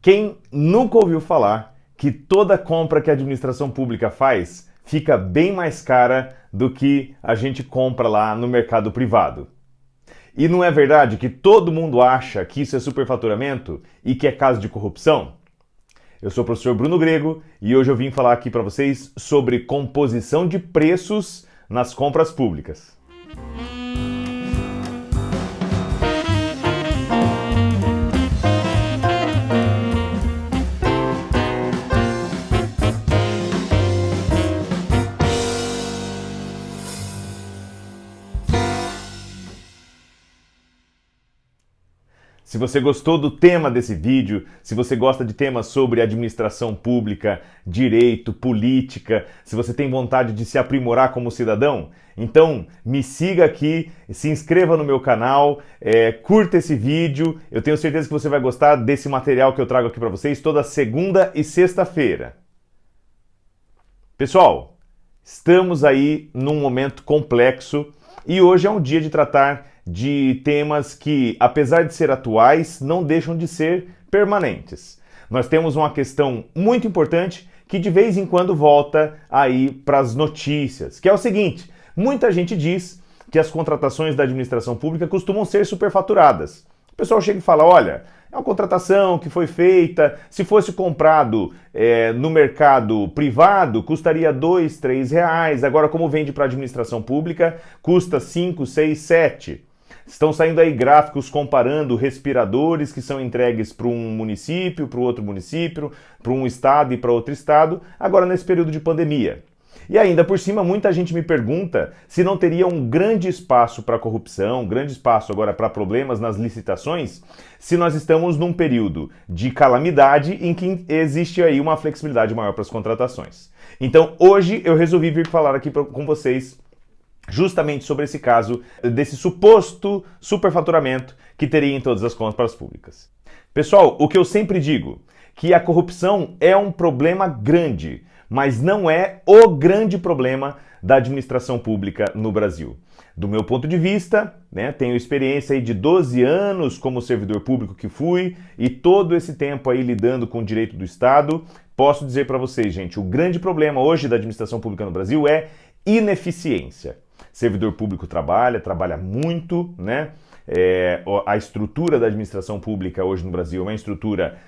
Quem nunca ouviu falar que toda compra que a administração pública faz fica bem mais cara do que a gente compra lá no mercado privado? E não é verdade que todo mundo acha que isso é superfaturamento e que é caso de corrupção? Eu sou o professor Bruno Grego e hoje eu vim falar aqui para vocês sobre composição de preços nas compras públicas. Se você gostou do tema desse vídeo, se você gosta de temas sobre administração pública, direito, política, se você tem vontade de se aprimorar como cidadão, então me siga aqui, se inscreva no meu canal, curta esse vídeo. Eu tenho certeza que você vai gostar desse material que eu trago aqui para vocês toda segunda e sexta-feira. Pessoal, estamos aí num momento complexo e hoje é um dia de tratar de temas que, apesar de ser atuais, não deixam de ser permanentes. Nós temos uma questão muito importante que de vez em quando volta aí para as notícias, que é o seguinte: muita gente diz que as contratações da administração pública costumam ser superfaturadas. O pessoal chega e fala, olha, é uma contratação que foi feita, se fosse comprado no mercado privado, custaria R$2, R$3, agora como vende para a administração pública, custa 5, 6, 7. Estão saindo aí gráficos comparando respiradores que são entregues para um município, para outro município, para um estado e para outro estado, agora nesse período de pandemia. E ainda por cima, muita gente me pergunta se não teria um grande espaço para corrupção, um grande espaço agora para problemas nas licitações, se nós estamos num período de calamidade em que existe aí uma flexibilidade maior para as contratações. Então hoje eu resolvi vir falar aqui com vocês justamente sobre esse caso desse suposto superfaturamento que teria em todas as compras públicas. Pessoal, o que eu sempre digo, que a corrupção é um problema grande, mas não é o grande problema da administração pública no Brasil. Do meu ponto de vista, tenho experiência aí de 12 anos como servidor público que fui e todo esse tempo aí lidando com o direito do Estado, posso dizer para vocês, gente, o grande problema hoje da administração pública no Brasil é ineficiência. Servidor público trabalha muito, a estrutura da administração pública hoje no Brasil é uma estrutura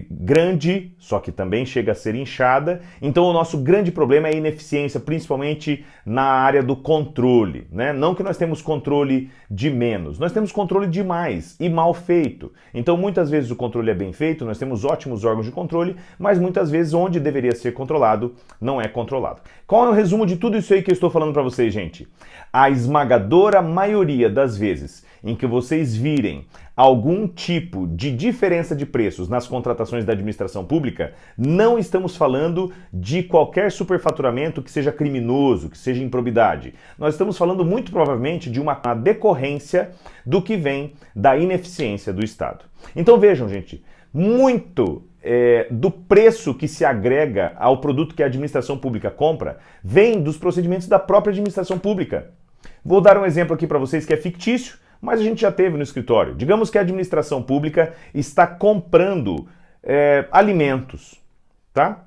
grande, só que também chega a ser inchada. Então o nosso grande problema é a ineficiência, principalmente na área do controle, Não que nós temos controle de menos, nós temos controle de mais e mal feito. Então muitas vezes o controle é bem feito, nós temos ótimos órgãos de controle, mas muitas vezes onde deveria ser controlado, não é controlado. Qual é o resumo de tudo isso aí que eu estou falando para vocês, gente? A esmagadora maioria das vezes em que vocês virem algum tipo de diferença de preços nas contratações da administração pública, não estamos falando de qualquer superfaturamento que seja criminoso, que seja improbidade. Nós estamos falando muito provavelmente de uma decorrência do que vem da ineficiência do Estado. Então vejam, gente, muito do preço que se agrega ao produto que a administração pública compra vem dos procedimentos da própria administração pública. Vou dar um exemplo aqui para vocês que é fictício, mas a gente já teve no escritório. Digamos que a administração pública está comprando alimentos, tá?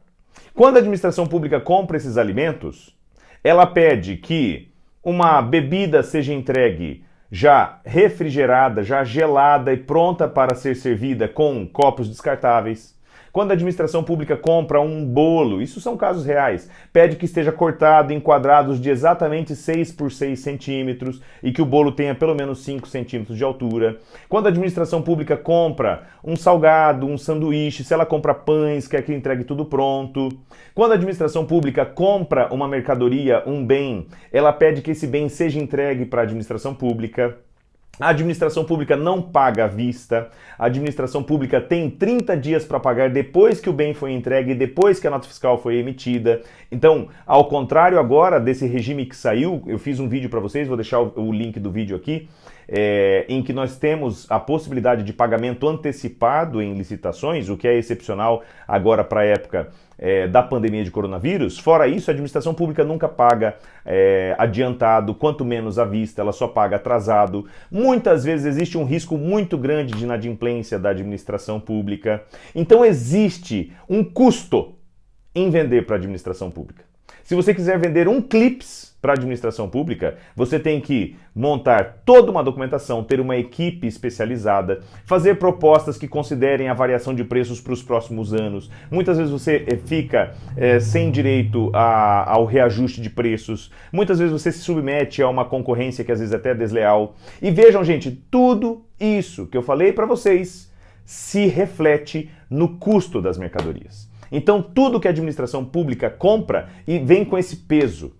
Quando a administração pública compra esses alimentos, ela pede que uma bebida seja entregue já refrigerada, já gelada e pronta para ser servida com copos descartáveis. Quando a administração pública compra um bolo, isso são casos reais, pede que esteja cortado em quadrados de exatamente 6 por 6 centímetros e que o bolo tenha pelo menos 5 centímetros de altura. Quando a administração pública compra um salgado, um sanduíche, se ela compra pães, quer que entregue tudo pronto. Quando a administração pública compra uma mercadoria, um bem, ela pede que esse bem seja entregue para a administração pública. A administração pública não paga à vista, a administração pública tem 30 dias para pagar depois que o bem foi entregue e depois que a nota fiscal foi emitida. Então, ao contrário agora desse regime que saiu, eu fiz um vídeo para vocês, vou deixar o link do vídeo aqui, em que nós temos a possibilidade de pagamento antecipado em licitações, o que é excepcional agora para a época da pandemia de coronavírus. Fora isso, a administração pública nunca paga adiantado, quanto menos à vista, ela só paga atrasado. Muitas vezes existe um risco muito grande de inadimplência da administração pública. Então existe um custo em vender para a administração pública. Se você quiser vender um clips para a administração pública, você tem que montar toda uma documentação, ter uma equipe especializada, fazer propostas que considerem a variação de preços para os próximos anos. Muitas vezes você fica sem direito ao reajuste de preços, muitas vezes você se submete a uma concorrência que às vezes até é desleal. E vejam, gente, tudo isso que eu falei para vocês se reflete no custo das mercadorias. Então, tudo que a administração pública compra e vem com esse peso.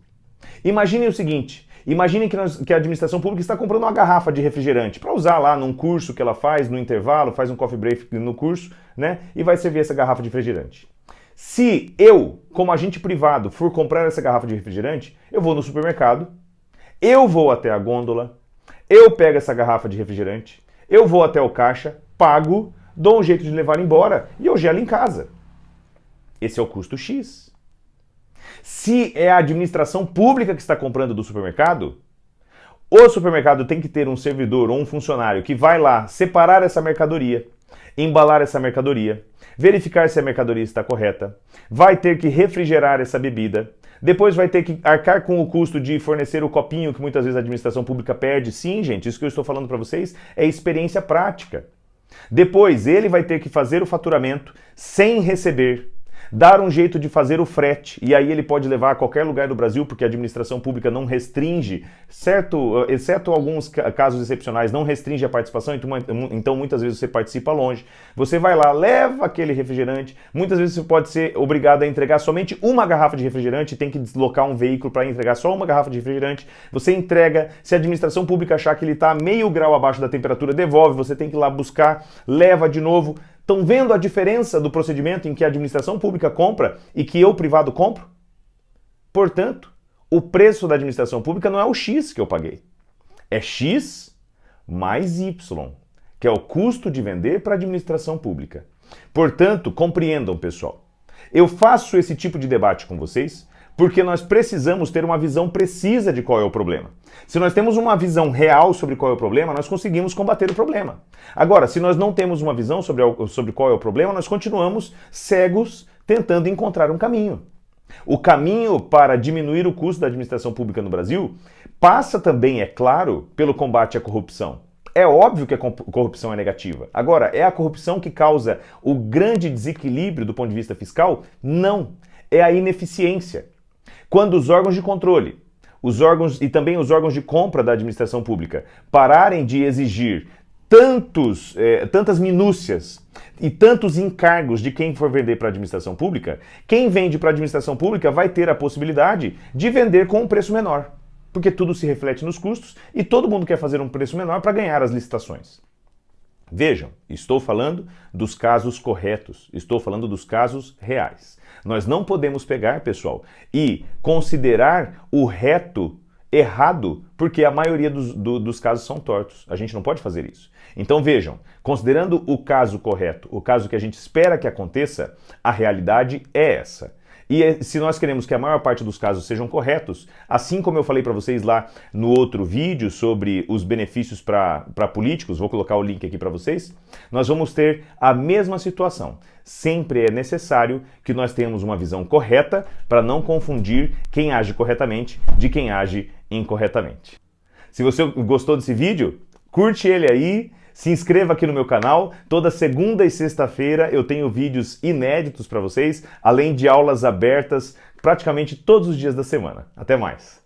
Imaginem o seguinte, imaginem que a administração pública está comprando uma garrafa de refrigerante para usar lá num curso que ela faz, no intervalo, faz um coffee break no curso, né? E vai servir essa garrafa de refrigerante. Se eu, como agente privado, for comprar essa garrafa de refrigerante, eu vou no supermercado, eu vou até a gôndola, eu pego essa garrafa de refrigerante, eu vou até o caixa, pago, dou um jeito de levar embora e eu gelo em casa. Esse é o custo X. Se é a administração pública que está comprando do supermercado, o supermercado tem que ter um servidor ou um funcionário que vai lá separar essa mercadoria, embalar essa mercadoria, verificar se a mercadoria está correta, vai ter que refrigerar essa bebida, depois vai ter que arcar com o custo de fornecer o copinho que muitas vezes a administração pública perde. Sim, gente, isso que eu estou falando para vocês é experiência prática. Depois ele vai ter que fazer o faturamento sem receber, dar um jeito de fazer o frete, e aí ele pode levar a qualquer lugar do Brasil, porque a administração pública não restringe, certo, exceto alguns casos excepcionais, não restringe a participação, então muitas vezes você participa longe. Você vai lá, leva aquele refrigerante, muitas vezes você pode ser obrigado a entregar somente uma garrafa de refrigerante, tem que deslocar um veículo para entregar só uma garrafa de refrigerante, você entrega, se a administração pública achar que ele está meio grau abaixo da temperatura, devolve, você tem que ir lá buscar, leva de novo. Estão vendo a diferença do procedimento em que a administração pública compra e que eu, privado, compro? Portanto, o preço da administração pública não é o X que eu paguei. É X mais Y, que é o custo de vender para a administração pública. Portanto, compreendam, pessoal. Eu faço esse tipo de debate com vocês porque nós precisamos ter uma visão precisa de qual é o problema. Se nós temos uma visão real sobre qual é o problema, nós conseguimos combater o problema. Agora, se nós não temos uma visão sobre qual é o problema, nós continuamos cegos tentando encontrar um caminho. O caminho para diminuir o custo da administração pública no Brasil passa também, é claro, pelo combate à corrupção. É óbvio que a corrupção é negativa. Agora, é a corrupção que causa o grande desequilíbrio do ponto de vista fiscal? Não. É a ineficiência. Quando os órgãos de controle, e também os órgãos de compra da administração pública pararem de exigir tantas minúcias e tantos encargos de quem for vender para a administração pública, quem vende para a administração pública vai ter a possibilidade de vender com um preço menor, porque tudo se reflete nos custos e todo mundo quer fazer um preço menor para ganhar as licitações. Vejam, estou falando dos casos corretos, estou falando dos casos reais. Nós não podemos pegar, pessoal, e considerar o reto errado, porque a maioria dos casos são tortos. A gente não pode fazer isso. Então vejam, considerando o caso correto, o caso que a gente espera que aconteça, a realidade é essa. E se nós queremos que a maior parte dos casos sejam corretos, assim como eu falei para vocês lá no outro vídeo sobre os benefícios para políticos, vou colocar o link aqui para vocês, nós vamos ter a mesma situação. Sempre é necessário que nós tenhamos uma visão correta para não confundir quem age corretamente de quem age incorretamente. Se você gostou desse vídeo, curte ele aí. Se inscreva aqui no meu canal, toda segunda e sexta-feira eu tenho vídeos inéditos para vocês, além de aulas abertas praticamente todos os dias da semana. Até mais!